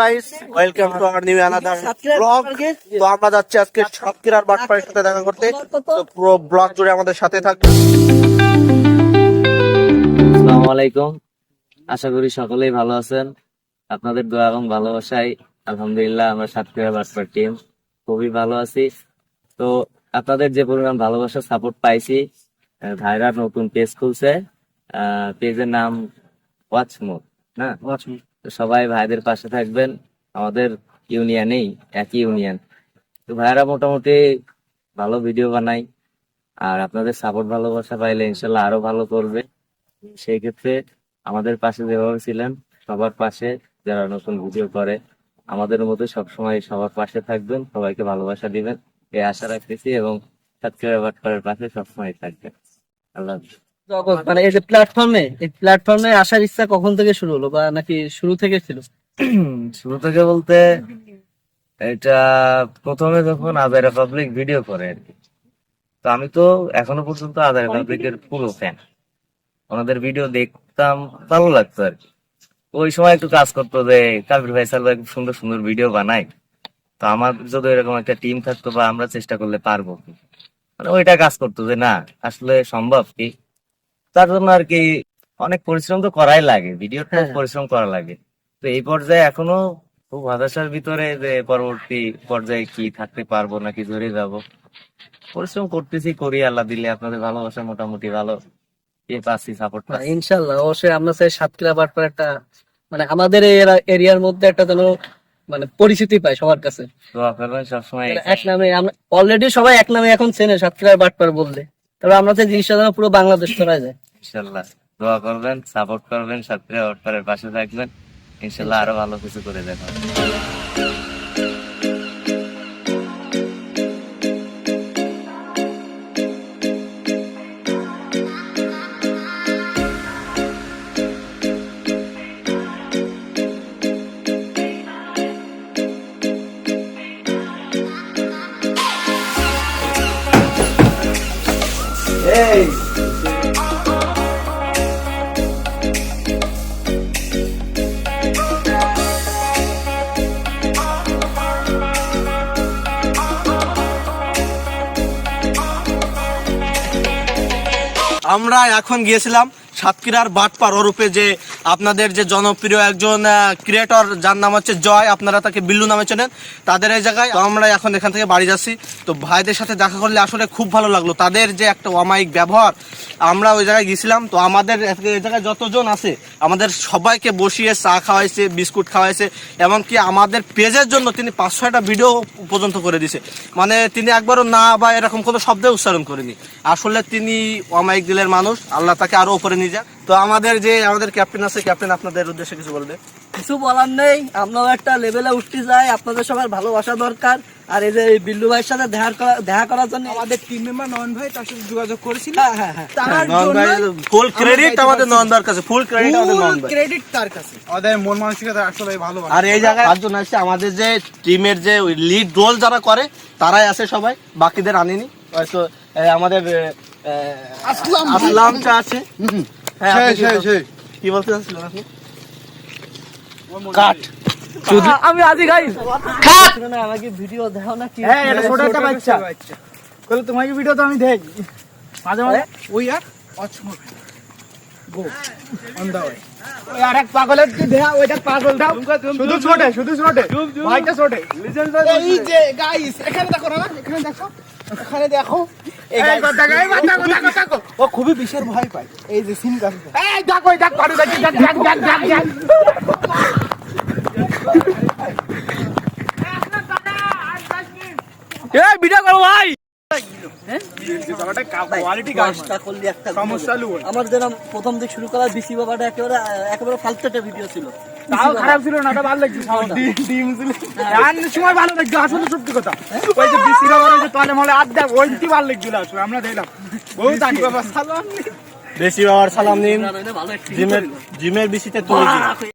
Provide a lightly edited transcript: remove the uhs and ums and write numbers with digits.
Guys, welcome to our new another blog. তো আমরা যাচ্ছি আজকে সাতক্ষীরার বাটপাড়ের সাথে দেখা করতে। তো পুরো ব্লগ জুড়ে আমাদের সাথে থাকবে। আসসালামু আলাইকুম, আশা করি সকলেই ভালো আছেন। আপনাদের দোয়া এবং ভালোবাসায় আলহামদুলিল্লাহ আমরা সাতক্ষীরা বাটপাড় টিম খুবই ভালো আছি। তো আপনাদের যে পরিমাণ ভালোবাসা সাপোর্ট পাইছি, ভাইরা নতুন পেজ খুলছে, পেজের নাম ওয়াচমো না। তো সবাই ভাইদের পাশে থাকবেন, আমাদের ইউনিয়নেই একই ইউনিয়ন। তো ভাইরা মোটামুটি ভালো ভিডিও বানাই, আর আপনাদের সাপোর্ট ভালোবাসা পাইলে ইনশাল্লাহ আরো ভালো করবে। সেই ক্ষেত্রে আমাদের পাশে যেভাবে ছিলেন, সবার পাশে যারা নতুন ভিডিও করে আমাদের মতো সবসময় সবার পাশে থাকবেন, সবাইকে ভালোবাসা দিবেন এই আশা রাখতেছি, এবং সাতক্ষীরা বাটপাড়ের পাশে সবসময় থাকবেন। আল্লাহ হাফেজ। মানে এই যে প্ল্যাটফর্মে আসার ইচ্ছা কখন থেকে শুরু হলো, বা নাকি শুরু থেকে ছিল? শুরু থেকে বলতে, এটা প্রথমে যখন আজাইরা পাবলিক ভিডিও করে আর কি। তো আমি তো এখনো পর্যন্ত আজাইরা পাবলিকের পুরো ফ্যান, ওনাদের ভিডিও দেখতাম, ভালো লাগতো আর কি। ওই সময় একটু কাজ করতো যে কাবির ভাই সাল ভাই খুব সুন্দর সুন্দর ভিডিও বানায়, তো আমার যদি এরকম একটা টিম থাকতো বা আমরা চেষ্টা করলে পারবো কি, মানে ওইটা কাজ করতো যে না আসলে সম্ভব কি। তার জন্য আর কি অনেক পরিশ্রম তো করাই লাগে, ভিডিওটা পরিশ্রম করা লাগে। তো এই পর্যায়ে এখনো খুব হতাশার ভিতরে যে পরবর্তী পর্যায়ে কি থাকতে পারবো নাকি ধরে যাব। পরিশ্রম করতেছি, করি, আল্লাহ দিলে আপনাদের ভালোবাসা মোটামুটি ভালো পাচ্ছি, সাপোর্ট পাচ্ছি। ইনশাল্লাহ অবশ্যই আমরা চাই সাতক্ষীরা বাটপাড় একটা, মানে আমাদের এরিয়ার মধ্যে একটা যেন মানে পরিচিতি পায় সবার কাছে। তো আপনারা সবসময় এক নামে আমরা অলরেডি সবাই এক নামে এখন চেনে সাতক্ষীরা বাটপাড় বললে, তবে আমরা চাই জিনিসটা যেন পুরো বাংলাদেশ ছড়ায় যায়। ইনশাল্লাহ দোয়া করবেন, সাপোর্ট করবেন, সাতক্ষীরা বাটপাড়ের পাশে থাকবেন, ইনশাল্লাহ আরো ভালো কিছু করে দেখাবেন। আমরা এখন গিয়েছিলাম সাতক্ষীরার বাটপাড় ওরূপে, যে আপনাদের যে জনপ্রিয় একজন ক্রিয়েটর যার নাম হচ্ছে জয়, আপনারা তাকে বিল্লু নামে চেনেন, তাদের এই জায়গায়। তো আমরা এখন এখান থেকে বাড়ি যাচ্ছি। তো ভাইদের সাথে দেখা করলে আসলে খুব ভালো লাগলো, তাদের যে একটা অমায়িক ব্যবহার। আমরা ওই জায়গায় গেছিলাম, তো আমাদের এই জায়গায় যতজন আছে আমাদের সবাইকে বসিয়ে চা খাওয়াইছে, বিস্কুট খাওয়াইছে, এমনকি আমাদের পেজের জন্য তিনি 5-6টা ভিডিও পর্যন্ত করে দিছে। মানে তিনি একবারও না বা এরকম কোনো শব্দে উচ্চারণ করেনি। আসলে তিনি অমায়িক দিলের মানুষ, আল্লাহ তাকে আরো উপরে নিয়ে যাক। তো আমাদের ক্যাপ্টেন আছে, ক্যাপ্টেন আপনাদের উদ্দেশ্যে কিছু বলবে? কিছু বলার নেই, আমরাও একটা লেভেলে উঠতে যাই, আপনাদের সবার ভালোবাসা দরকার। আর এই যে বিল্লু ভাইয়ের সাথে দেখা করার জন্য আমাদের টিম মেম্বার নয়ন ভাই তার সাথে যোগাযোগ করেছিল। ফুল ক্রেডিট আমাদের নয়নদার কাছে, ফুল ক্রেডিট আমাদের নয়ন ভাই, ক্রেডিট তার কাছে। আমাদের মন মানসিকতা আসলে ভালো। আর এই জায়গায় পাঁচজন আছে, আমাদের যে টিমের যে লিড রোল যারা করে তারাই আছে সবাই, বাকিদের আনিনি। হয়তো আমাদের আসলামটা আছে। কি বলতে চাচ্ছিলেন আপনি? কাট আমি আজি গাইস খাট না, আমাকে ভিডিও দাও না কি? হ্যাঁ, এটা ছোট একটা বাচ্চা বলে তোমাকে ভিডিও তো আমি দেখি মাঝে মাঝে। ওই আর অচমক গো অন দা ওয়ে। ওই আরেক পাগলের কি দেয়া, ওইটা পাগল দাও, শুধু ছোটে ভাইটা ছোটে। এই যে গাইস এখানে দেখো না, এখানে দেখো এই গাইস দেখো, ও খুবই বিশের ভয় পায় এই যে সিন গাছ। এই দেখো পাড়ু যাচ্ছে, দেখ এই ভিডিও করো ভাই। আমার যেন প্রথম দিক শুরু করার বিসি বাবাটা একেবারে ফালতু একটা ভিডিও ছিল, তাও খারাপ ছিল না, ভালো লাগছে। ডিম ছিল সময় ভালো লাগছে আসলে, সত্যি কথা। ওই যে বিসি বাবার যে তলে মলে আড্ডা, ওইটি ভালো লাগছিল আসলে। আমরা দেখলাম বহুত আগে বাবা সালাম, বেশি বাবার সালাম নিন, ভালো একটা জিমের বিসিতে তুলে দিন।